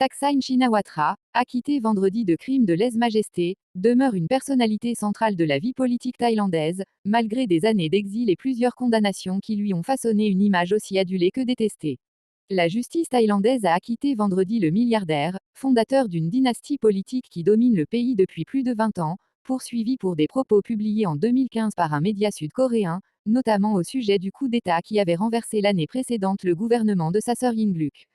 Thaksin Shinawatra, acquitté vendredi de crimes de lèse-majesté, demeure une personnalité centrale de la vie politique thaïlandaise, malgré des années d'exil et plusieurs condamnations qui lui ont façonné une image aussi adulée que détestée. La justice thaïlandaise a acquitté vendredi le milliardaire, fondateur d'une dynastie politique qui domine le pays depuis plus de 20 ans, poursuivi pour des propos publiés en 2015 par un média sud-coréen, notamment au sujet du coup d'État qui avait renversé l'année précédente le gouvernement de sa sœur Yingluck.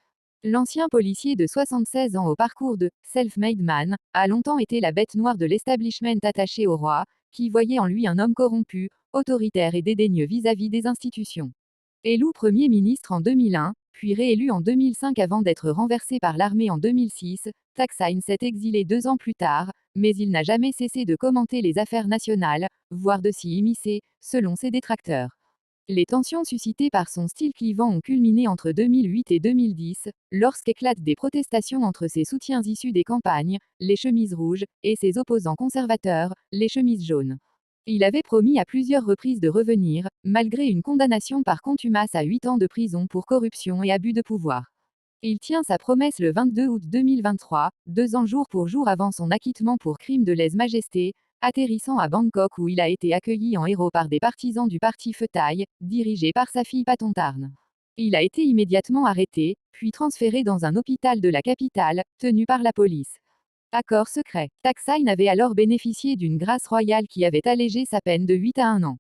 L'ancien policier de 76 ans au parcours de self-made man a longtemps été la bête noire de l'establishment attaché au roi, qui voyait en lui un homme corrompu, autoritaire et dédaigneux vis-à-vis des institutions. Élu Premier ministre en 2001, puis réélu en 2005 avant d'être renversé par l'armée en 2006, Thaksin s'est exilé 2 ans plus tard, mais il n'a jamais cessé de commenter les affaires nationales, voire de s'y immiscer, selon ses détracteurs. Les tensions suscitées par son style clivant ont culminé entre 2008 et 2010, lorsqu'éclatent des protestations entre ses soutiens issus des campagnes, les chemises rouges, et ses opposants conservateurs, les chemises jaunes. Il avait promis à plusieurs reprises de revenir, malgré une condamnation par contumace à 8 ans de prison pour corruption et abus de pouvoir. Il tient sa promesse le 22 août 2023, 2 ans jour pour jour avant son acquittement pour crime de lèse-majesté, atterrissant à Bangkok où il a été accueilli en héros par des partisans du parti Pheu Thai, dirigé par sa fille Pathontarn. Il a été immédiatement arrêté, puis transféré dans un hôpital de la capitale, tenu par la police. Accord secret. Thaksin avait alors bénéficié d'une grâce royale qui avait allégé sa peine de 8 à 1 an.